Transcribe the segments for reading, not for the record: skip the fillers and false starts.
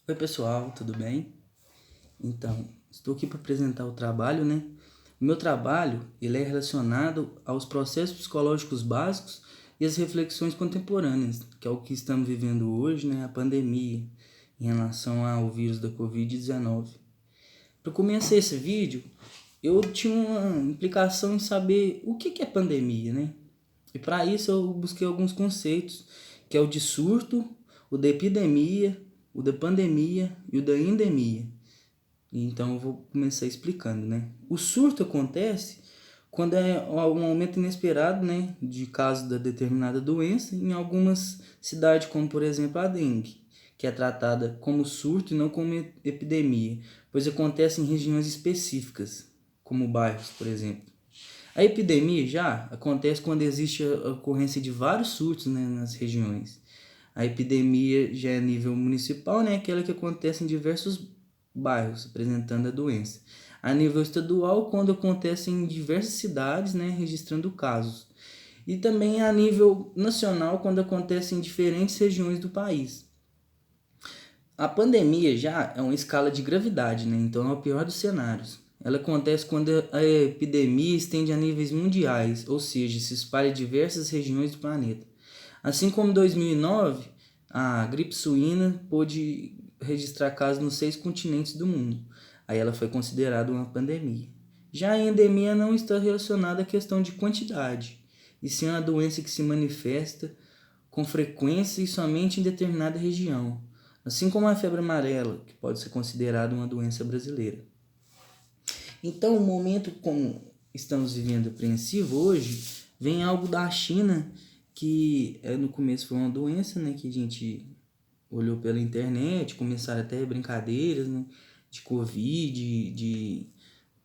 Oi pessoal, tudo bem? Então, estou aqui para apresentar o trabalho, né? O meu trabalho, ele é relacionado aos processos psicológicos básicos e as reflexões contemporâneas, que é o que estamos vivendo hoje, né? A pandemia, em relação ao vírus da Covid-19. Para começar esse vídeo, eu tinha uma implicação em saber o que é pandemia, né? E para isso eu busquei alguns conceitos, que é o de surto, o da epidemia, o da pandemia e o da endemia. Então eu vou começar explicando, né? O surto acontece quando é um aumento inesperado, né, de casos da determinada doença em algumas cidades, como por exemplo a dengue, que é tratada como surto e não como epidemia, pois acontece em regiões específicas, como bairros, por exemplo. A epidemia já acontece quando existe a ocorrência de vários surtos, né, nas regiões. A epidemia já é a nível municipal, né, aquela que acontece em diversos bairros apresentando a doença. A nível estadual, quando acontece em diversas cidades, né, registrando casos. E também a nível nacional, quando acontece em diferentes regiões do país. A pandemia já é uma escala de gravidade, né? Então é o pior dos cenários. Ela acontece quando a epidemia estende a níveis mundiais, ou seja, se espalha em diversas regiões do planeta. Assim como em 2009, a gripe suína pôde registrar casos nos 6 continentes do mundo. Aí ela foi considerada uma pandemia. Já a endemia não está relacionada à questão de quantidade, e sim a doença que se manifesta com frequência e somente em determinada região, assim como a febre amarela, que pode ser considerada uma doença brasileira. Então, o momento como estamos vivendo apreensivo hoje, vem algo da China que no começo foi uma doença, né, que a gente olhou pela internet, começaram até brincadeiras, né, de Covid, de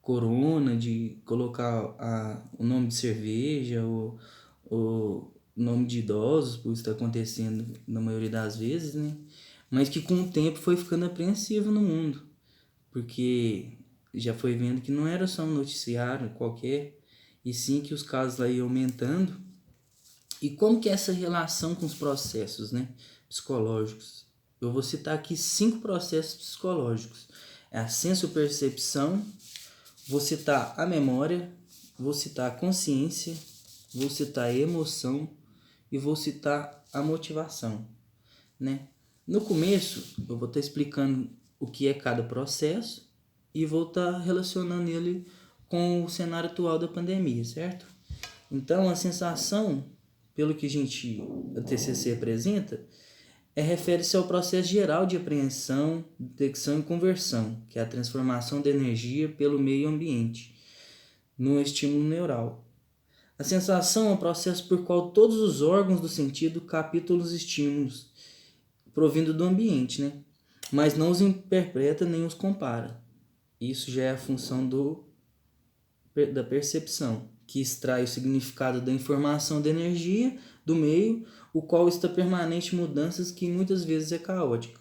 corona, de colocar o nome de cerveja ou o nome de idosos, por isso está acontecendo na maioria das vezes, né? Mas que com o tempo foi ficando apreensivo no mundo, porque já foi vendo que não era só um noticiário qualquer, e sim que os casos lá iam aumentando. E como que é essa relação com os processos, né, psicológicos? Eu vou citar aqui 5 processos psicológicos. É a sensopercepção, vou citar a memória, vou citar a consciência, vou citar a emoção e vou citar a motivação, né? No começo, eu vou estar explicando o que é cada processo e vou estar relacionando ele com o cenário atual da pandemia, certo? Então, a sensação, pelo que a TCC apresenta, refere-se ao processo geral de apreensão, detecção e conversão, que é a transformação da energia pelo meio ambiente, no estímulo neural. A sensação é um processo por qual todos os órgãos do sentido captam os estímulos provindo do ambiente, né? Mas não os interpreta nem os compara. Isso já é a função da percepção, que extrai o significado da informação da energia do meio, o qual está permanente em mudanças que muitas vezes é caótica.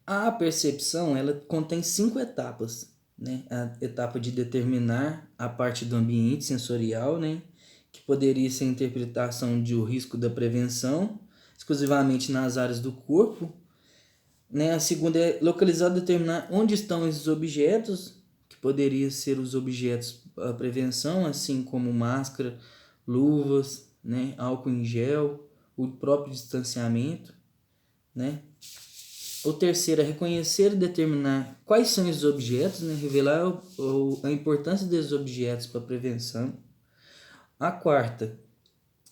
A percepção, ela contém 5 etapas, né? A etapa de determinar a parte do ambiente sensorial, né? Que poderia ser a interpretação de o risco da prevenção, exclusivamente nas áreas do corpo, né? A segunda é localizar e determinar onde estão esses objetos, que poderia ser os objetos a prevenção, assim como máscara, luvas, né? Álcool em gel, o próprio distanciamento, né? O terceiro é reconhecer e determinar quais são esses objetos, né? Revelar a importância desses objetos para a prevenção. A quarta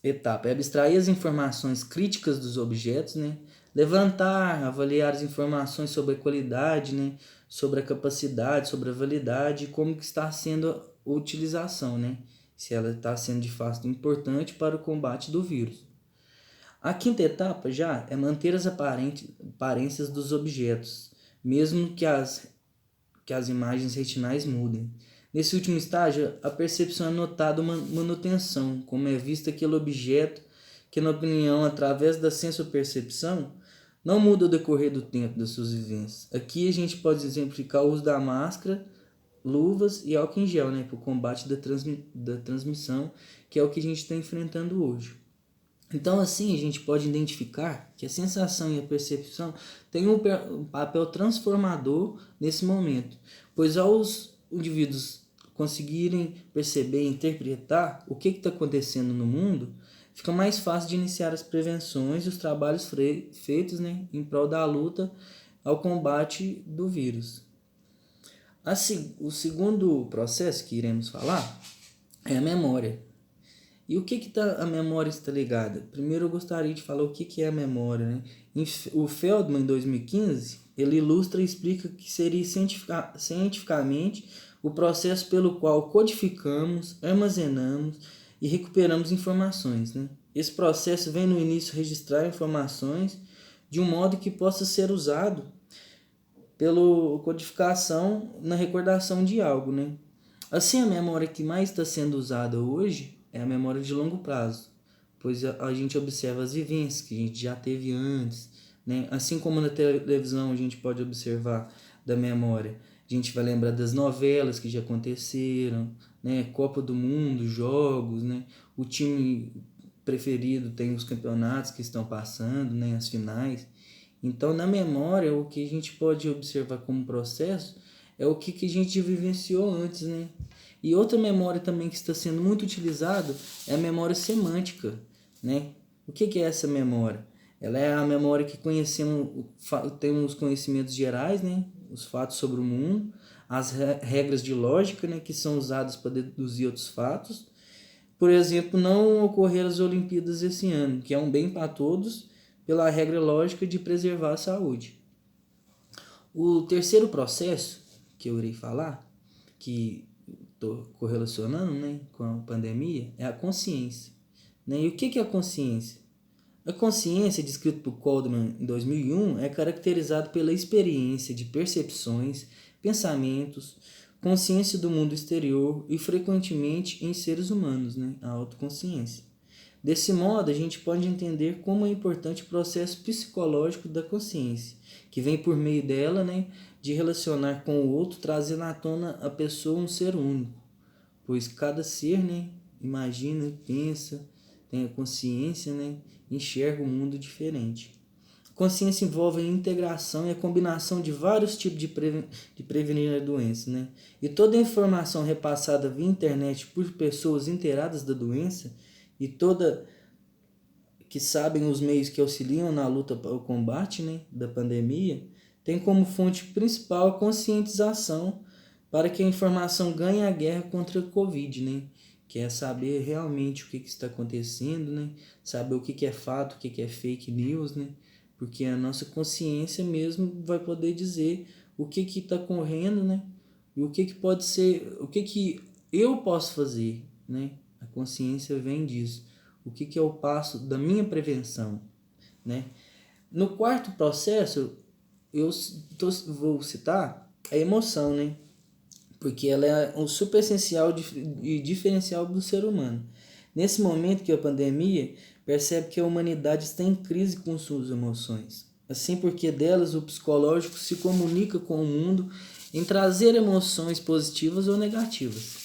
etapa é abstrair as informações críticas dos objetos, né? Levantar, avaliar as informações sobre a qualidade, né? Sobre a capacidade, sobre a validade e como que está sendo a utilização, né? Se ela está sendo de fato importante para o combate do vírus. A quinta etapa já é manter as aparências dos objetos, mesmo que as imagens retinais mudem. Nesse último estágio, a percepção é notada uma manutenção, como é visto aquele objeto que, na opinião, através da sensopercepção, não muda ao decorrer do tempo das suas vivências. Aqui a gente pode exemplificar o uso da máscara, luvas e álcool em gel, né, para o combate da transmissão, que é o que a gente está enfrentando hoje. Então, assim, a gente pode identificar que a sensação e a percepção têm um papel transformador nesse momento, pois aos indivíduos conseguirem perceber e interpretar o que está acontecendo no mundo, fica mais fácil de iniciar as prevenções e os trabalhos feitos, né, em prol da luta ao combate do vírus. O segundo processo que iremos falar é a memória. E o que a memória está ligada? Primeiro eu gostaria de falar o que é a memória, né? O Feldman, em 2015, ele ilustra e explica que seria cientificamente o processo pelo qual codificamos, armazenamos e recuperamos informações, né? Esse processo vem no início registrar informações de um modo que possa ser usado pela codificação na recordação de algo, né? Assim, a memória que mais está sendo usada hoje é a memória de longo prazo, pois a gente observa as vivências que a gente já teve antes, né? Assim como na televisão a gente pode observar da memória, a gente vai lembrar das novelas que já aconteceram, né? Copa do Mundo, jogos, né? O time preferido tem os campeonatos que estão passando, né? As finais. Então, na memória, o que a gente pode observar como processo é o que a gente vivenciou antes, né? E outra memória também que está sendo muito utilizada é a memória semântica, né? O que é essa memória? Ela é a memória que conhecemos, temos conhecimentos gerais, né? Os fatos sobre o mundo, as regras de lógica, né? Que são usadas para deduzir outros fatos. Por exemplo, não ocorrer as Olimpíadas esse ano, que é um bem para todos, pela regra lógica de preservar a saúde. O terceiro processo que eu irei falar, que estou correlacionando, né, com a pandemia, é a consciência. Né? E o que é a consciência? A consciência, descrita por Goldman em 2001, é caracterizada pela experiência de percepções, pensamentos, consciência do mundo exterior e frequentemente em seres humanos, né, a autoconsciência. Desse modo, a gente pode entender como é importante o processo psicológico da consciência, que vem por meio dela, né, de relacionar com o outro, trazendo à tona a pessoa um ser único, pois cada ser, né, imagina, pensa, tem a consciência, né, enxerga o mundo diferente. Consciência envolve a integração e a combinação de vários tipos de prevenir a doença, né? E toda a informação repassada via internet por pessoas inteiradas da doença e toda que sabem os meios que auxiliam na luta para o combate, né, da pandemia, tem como fonte principal a conscientização para que a informação ganhe a guerra contra a Covid, né? Que é saber realmente o que está acontecendo, né? Saber o que é fato, o que é fake news, né? Porque a nossa consciência mesmo vai poder dizer o que está correndo, né? E o que pode ser, o que eu posso fazer, né? A consciência vem disso. O que é o passo da minha prevenção, né? No quarto processo, vou citar a emoção, né? Porque ela é um super essencial e diferencial do ser humano. Nesse momento que a pandemia percebe que a humanidade está em crise com suas emoções. Assim, porque delas o psicológico se comunica com o mundo em trazer emoções positivas ou negativas.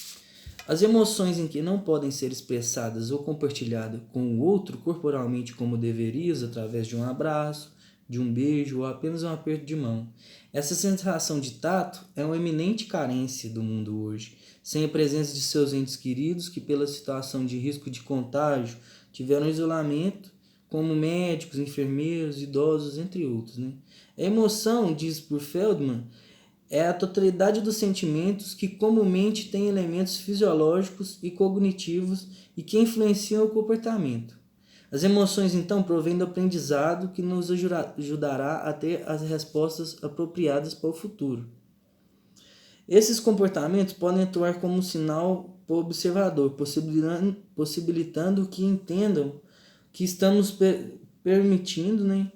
As emoções em que não podem ser expressadas ou compartilhadas com o outro corporalmente como deverias, através de um abraço, de um beijo ou apenas um aperto de mão. Essa sensação de tato é uma eminente carência do mundo hoje, sem a presença de seus entes queridos que, pela situação de risco de contágio, tiveram isolamento, como médicos, enfermeiros, idosos, entre outros. Né? A emoção, diz por Feldman, é a totalidade dos sentimentos que comumente têm elementos fisiológicos e cognitivos e que influenciam o comportamento. As emoções, então, provêm do aprendizado que nos ajudará a ter as respostas apropriadas para o futuro. Esses comportamentos podem atuar como um sinal para o observador, possibilitando que entendam que estamos permitindo, né,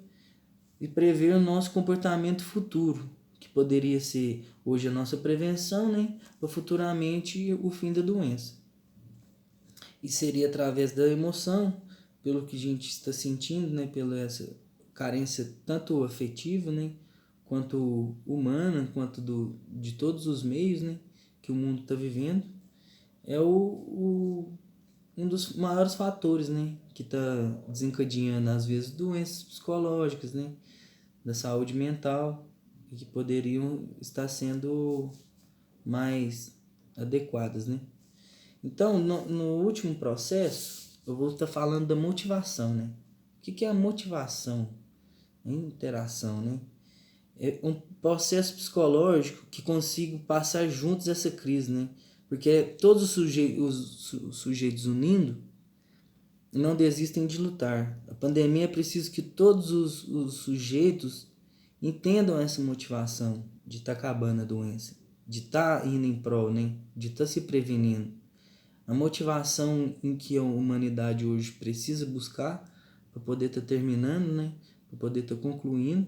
e prever o nosso comportamento futuro, que poderia ser hoje a nossa prevenção, né, ou futuramente o fim da doença. E seria através da emoção, pelo que a gente está sentindo, né, pela essa carência tanto afetiva, né, quanto humana, quanto de todos os meios, né, que o mundo está vivendo, é um dos maiores fatores, né, que está desencadeando às vezes doenças psicológicas, né, da saúde mental e que poderiam estar sendo mais adequadas, né? Então, no último processo, eu vou estar falando da motivação, né? O que é a motivação? A interação, né? É um processo psicológico que consigo passar juntos essa crise, né? Porque todos os sujeitos unindo não desistem de lutar. A pandemia é preciso que todos os sujeitos entendam essa motivação de estar acabando a doença, de estar indo em prol, né? De estar se prevenindo. A motivação em que a humanidade hoje precisa buscar para poder estar terminando, né? Para poder estar concluindo